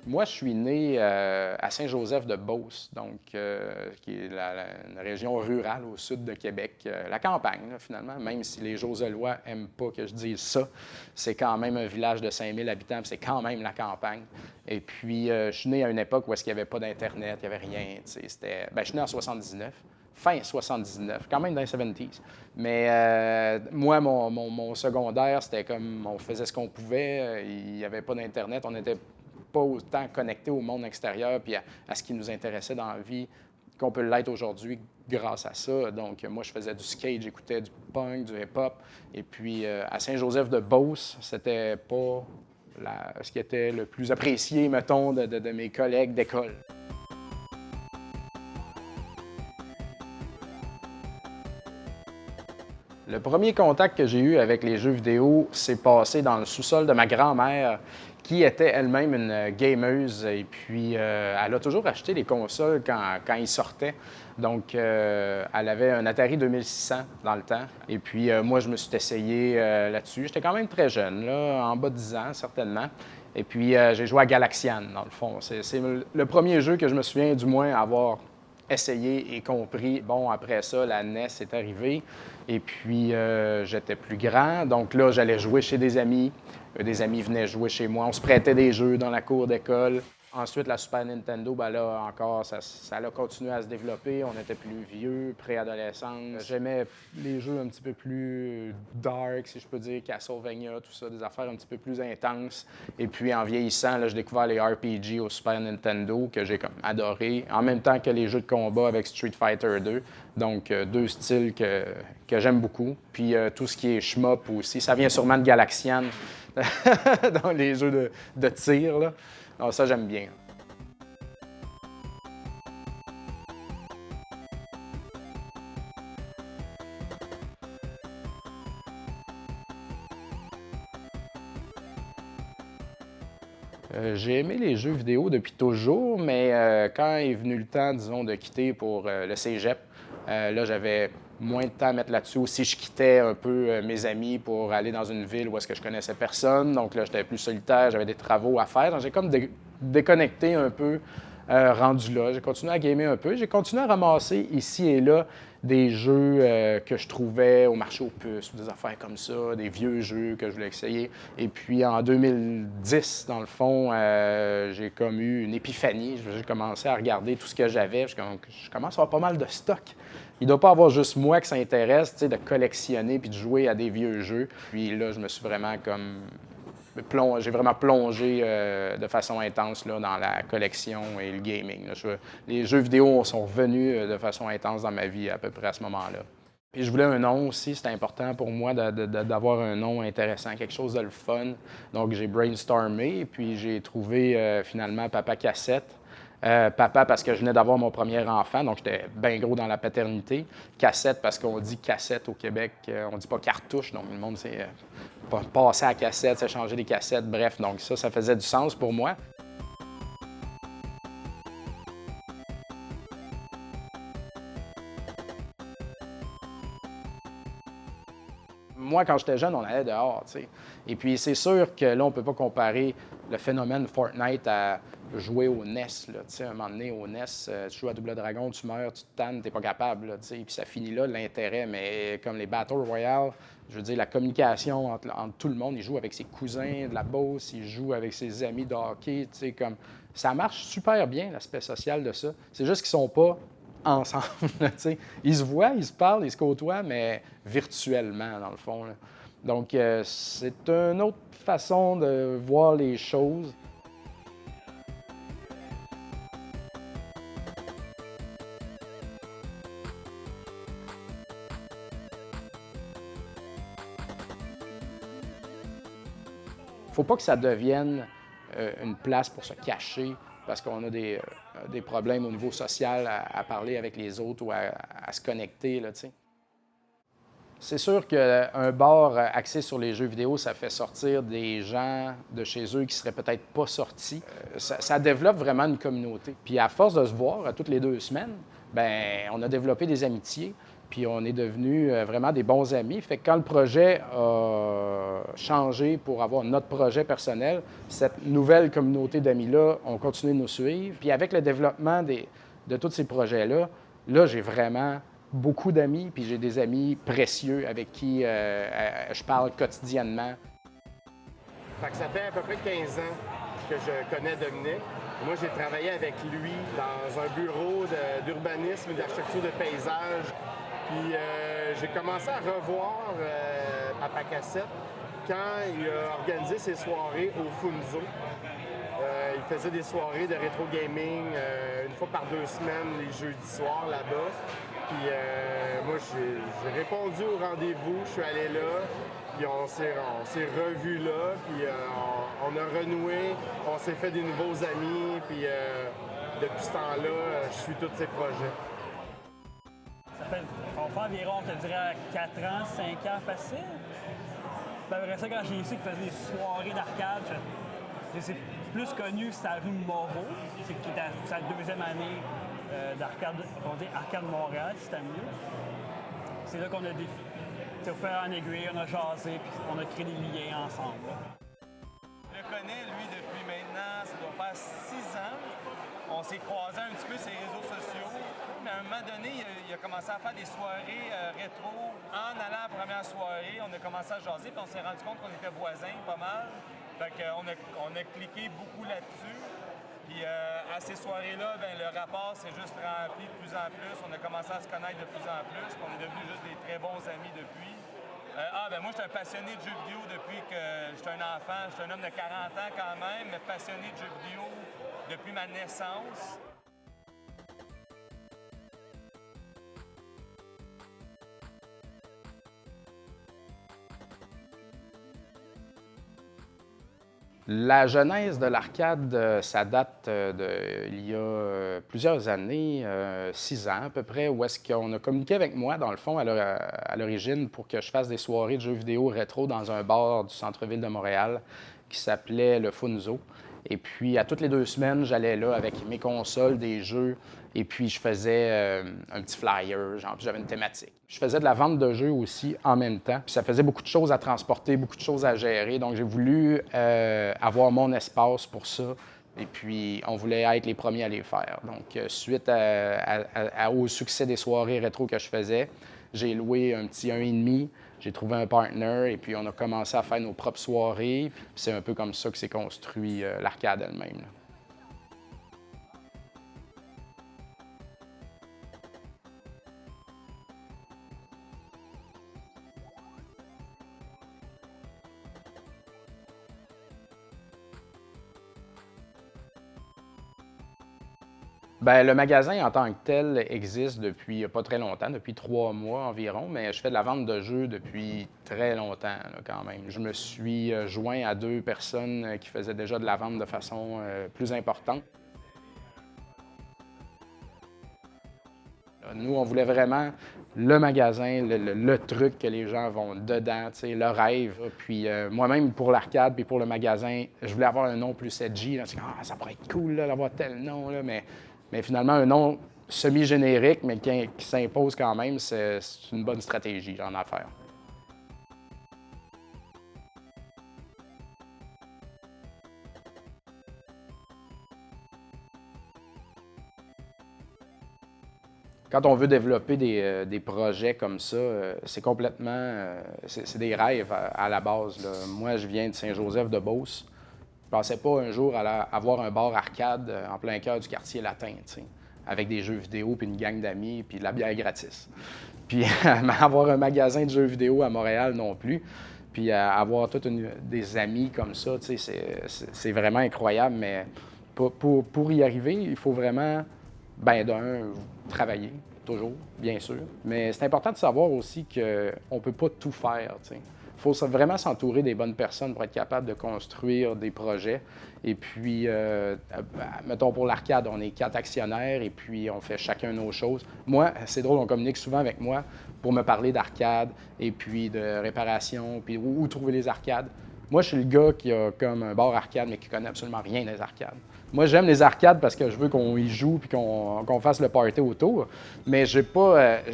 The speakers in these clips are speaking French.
Moi, je suis né à Saint-Joseph-de-Beauce, donc qui est une région rurale au sud de Québec, la campagne, là, finalement, même si les Joselois n'aiment pas que je dise ça, c'est quand même un village de 5000 habitants, puis c'est quand même la campagne. Et puis, je suis né à une époque où il n'y avait pas d'Internet, il n'y avait rien. Je suis né en 79, fin 79, quand même dans les 70s. Mais moi, mon secondaire, c'était comme on faisait ce qu'on pouvait, il n'y avait pas d'Internet, on était pas autant connecté au monde extérieur puis à ce qui nous intéressait dans la vie qu'on peut l'être aujourd'hui grâce à ça. Donc, moi, je faisais du skate, j'écoutais du punk, du hip-hop. Et puis, à Saint-Joseph-de-Beauce, c'était pas ce qui était le plus apprécié, mettons, de mes collègues d'école. Le premier contact que j'ai eu avec les jeux vidéo s'est passé dans le sous-sol de ma grand-mère, qui était elle-même une gameuse. Et puis, elle a toujours acheté les consoles quand ils sortaient. Donc, elle avait un Atari 2600 dans le temps. Et puis, moi, je me suis essayé là-dessus. J'étais quand même très jeune, là, en bas de 10 ans, certainement. Et puis, j'ai joué à Galaxian, dans le fond. C'est le premier jeu que je me souviens, du moins, avoir essayé et compris. Bon, après ça, la NES est arrivée. Et puis, j'étais plus grand. Donc là, j'allais jouer chez des amis. Des amis venaient jouer chez moi. On se prêtait des jeux dans la cour d'école. Ensuite, la Super Nintendo, ben là, encore, ça a continué à se développer. On était plus vieux, préadolescents. J'aimais les jeux un petit peu plus dark, si je peux dire, Castlevania, tout ça, des affaires un petit peu plus intenses. Et puis, en vieillissant, là, j'ai découvert les RPG au Super Nintendo, que j'ai comme adoré, en même temps que les jeux de combat avec Street Fighter 2. Donc, deux styles que j'aime beaucoup. Puis, tout ce qui est shmup aussi, ça vient sûrement de Galaxian, dans les jeux de tir, là. Alors, ça, j'aime bien. J'ai aimé les jeux vidéo depuis toujours, mais quand est venu le temps, disons, de quitter pour le cégep, là, j'avais moins de temps à mettre là-dessus. Aussi, je quittais un peu mes amis pour aller dans une ville où est-ce que je connaissais personne. Donc là, j'étais plus solitaire, j'avais des travaux à faire. Donc, j'ai comme déconnecté un peu rendu là. J'ai continué à gamer un peu. J'ai continué à ramasser ici et là des jeux que je trouvais au marché aux puces ou des affaires comme ça, des vieux jeux que je voulais essayer. Et puis en 2010, dans le fond, j'ai comme eu une épiphanie. J'ai commencé à regarder tout ce que j'avais. Je commence à avoir pas mal de stock. Il ne doit pas avoir juste moi que ça intéresse, de collectionner puis de jouer à des vieux jeux. Puis là, je me suis vraiment comme j'ai vraiment plongé de façon intense là, dans la collection et le gaming. Là. Les jeux vidéo sont revenus de façon intense dans ma vie à peu près à ce moment-là. Puis je voulais un nom aussi, c'était important pour moi d'avoir un nom intéressant, quelque chose de le fun. Donc j'ai brainstormé, puis j'ai trouvé finalement Papa Cassette. Papa parce que je venais d'avoir mon premier enfant, donc j'étais bien gros dans la paternité. Cassette parce qu'on dit cassette au Québec, on dit pas cartouche, donc le monde c'est passer à cassette, c'est changer les cassettes, bref, donc ça faisait du sens pour moi. Moi, quand j'étais jeune, on allait dehors, tu sais. Et puis, c'est sûr que là, on ne peut pas comparer le phénomène Fortnite à jouer au NES, là. Tu sais, à un moment donné, au NES, tu joues à Double Dragon, tu meurs, tu te tannes, tu n'es pas capable, là, tu sais. Puis ça finit là, l'intérêt. Mais comme les Battle Royale, je veux dire, la communication entre tout le monde, il joue avec ses cousins de la Beauce, il joue avec ses amis de hockey, tu sais, comme... Ça marche super bien, l'aspect social de ça. C'est juste qu'ils sont pas ensemble. Ils se voient, ils se parlent, ils se côtoient, mais virtuellement, dans le fond. Là. Donc, c'est une autre façon de voir les choses. Faut pas que ça devienne une place pour se cacher parce qu'on a des problèmes au niveau social à parler avec les autres ou à se connecter, là, tu sais. C'est sûr qu'un bar axé sur les jeux vidéo, ça fait sortir des gens de chez eux qui seraient peut-être pas sortis. Ça développe vraiment une communauté. Puis à force de se voir toutes les 2 semaines, ben on a développé des amitiés. Puis on est devenus vraiment des bons amis. Fait que quand le projet a changé pour avoir notre projet personnel, cette nouvelle communauté d'amis-là ont continué de nous suivre. Puis avec le développement de tous ces projets-là, là, j'ai vraiment beaucoup d'amis, puis j'ai des amis précieux avec qui je parle quotidiennement. Fait que ça fait à peu près 15 ans que je connais Dominique. Moi, j'ai travaillé avec lui dans un bureau d'urbanisme et d'architecture de paysage. Puis j'ai commencé à revoir Papa Cassette quand il a organisé ses soirées au Funzo. Il faisait des soirées de rétro gaming une fois par 2 semaines, les jeudis soirs là-bas. Puis moi, j'ai répondu au rendez-vous, je suis allé là, puis on s'est revus là, puis on a renoué, on s'est fait des nouveaux amis, puis depuis ce temps-là, je suis tous ses projets. Ça fait environ, on te dirait, 4 ans, 5 ans facile. Puis après ça, quand j'ai su qu'il faisait des soirées d'arcade, c'est plus connu, c'est à rue Moreau, qui est sa 2e année d'arcade, on dit Arcade Montréal, si c'était mieux. C'est là qu'on a au fer en aiguille, on a jasé, puis on a créé des liens ensemble. Je le connais, lui, depuis maintenant, ça doit faire 6 ans. On s'est croisés un petit peu sur les réseaux sociaux. Mais à un moment donné, il a commencé à faire des soirées rétro. En allant à la première soirée, on a commencé à jaser, puis on s'est rendu compte qu'on était voisins pas mal. Fait qu'on a cliqué beaucoup là-dessus. Puis à ces soirées-là, ben, le rapport s'est juste rempli de plus en plus. On a commencé à se connaître de plus en plus. Puis on est devenus juste des très bons amis depuis. Moi, je suis un passionné de jeux vidéo depuis que j'étais un enfant. Je suis un homme de 40 ans quand même, mais passionné de jeux vidéo depuis ma naissance. La genèse de l'arcade, ça date d'il y a plusieurs années, 6 ans à peu près, où est-ce qu'on a communiqué avec moi, dans le fond, à l'origine, pour que je fasse des soirées de jeux vidéo rétro dans un bar du centre-ville de Montréal qui s'appelait le Funzo. Et puis, à toutes les 2 semaines, j'allais là avec mes consoles, des jeux, et puis je faisais un petit flyer, genre, puis j'avais une thématique. Je faisais de la vente de jeux aussi en même temps, puis ça faisait beaucoup de choses à transporter, beaucoup de choses à gérer, donc j'ai voulu avoir mon espace pour ça, et puis on voulait être les premiers à les faire. Donc, suite au succès des soirées rétro que je faisais, j'ai loué un petit 1,5. J'ai trouvé un partner et puis on a commencé à faire nos propres soirées. Puis c'est un peu comme ça que s'est construit l'arcade elle-même, là. Bien, le magasin en tant que tel existe depuis pas très longtemps, depuis 3 mois environ, mais je fais de la vente de jeux depuis très longtemps là, quand même. Je me suis joint à 2 personnes qui faisaient déjà de la vente de façon plus importante. Nous, on voulait vraiment le magasin, le truc que les gens vont dedans, le rêve. Puis moi-même, pour l'arcade puis pour le magasin, je voulais avoir un nom plus edgy. Là. Ça pourrait être cool là, d'avoir tel nom, là, mais finalement, un nom semi-générique, mais qui s'impose quand même, c'est une bonne stratégie en affaires. Quand on veut développer des projets comme ça, c'est complètement... c'est des rêves à la base, là. Moi, je viens de Saint-Joseph-de-Beauce. Je pensais pas un jour avoir un bar arcade en plein cœur du quartier latin, t'sais, avec des jeux vidéo, puis une gang d'amis, puis de la bière gratis. Puis avoir un magasin de jeux vidéo à Montréal non plus. Puis avoir des amis comme ça, c'est vraiment incroyable. Mais pour y arriver, il faut vraiment, travailler, toujours, bien sûr. Mais c'est important de savoir aussi qu'on ne peut pas tout faire, t'sais. Il faut vraiment s'entourer des bonnes personnes pour être capable de construire des projets. Et puis, mettons pour l'arcade, on est 4 actionnaires et puis on fait chacun nos choses. Moi, c'est drôle, on communique souvent avec moi pour me parler d'arcade et puis de réparation, puis où trouver les arcades. Moi, je suis le gars qui a comme un bar arcade, mais qui connaît absolument rien des arcades. Moi, j'aime les arcades parce que je veux qu'on y joue puis qu'on fasse le party autour, mais je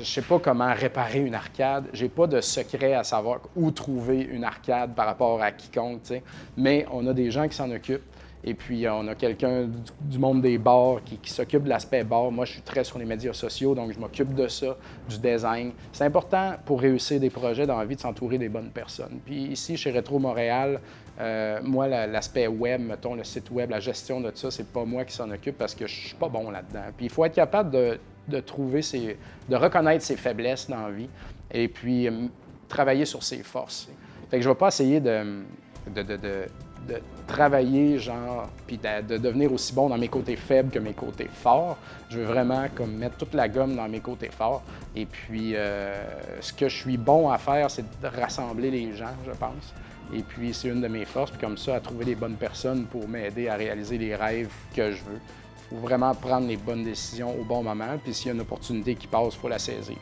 sais pas comment réparer une arcade. J'ai pas de secret à savoir où trouver une arcade par rapport à quiconque, tu sais. Mais on a des gens qui s'en occupent. Et puis, on a quelqu'un du monde des bars qui s'occupe de l'aspect bar. Moi, je suis très sur les médias sociaux, donc je m'occupe de ça, du design. C'est important pour réussir des projets dans la vie de s'entourer des bonnes personnes. Puis ici, chez Rétro Montréal, moi, l'aspect web, mettons, le site web, la gestion de ça, c'est pas moi qui s'en occupe parce que je suis pas bon là-dedans. Puis il faut être capable de trouver de reconnaître ses faiblesses dans la vie et puis travailler sur ses forces. Fait que je vais pas essayer de travailler, genre, puis de devenir aussi bon dans mes côtés faibles que mes côtés forts. Je veux vraiment comme mettre toute la gomme dans mes côtés forts. Et puis, ce que je suis bon à faire, c'est de rassembler les gens, je pense. Et puis, c'est une de mes forces. Puis comme ça, à trouver les bonnes personnes pour m'aider à réaliser les rêves que je veux. Il faut vraiment prendre les bonnes décisions au bon moment. Puis s'il y a une opportunité qui passe, il faut la saisir.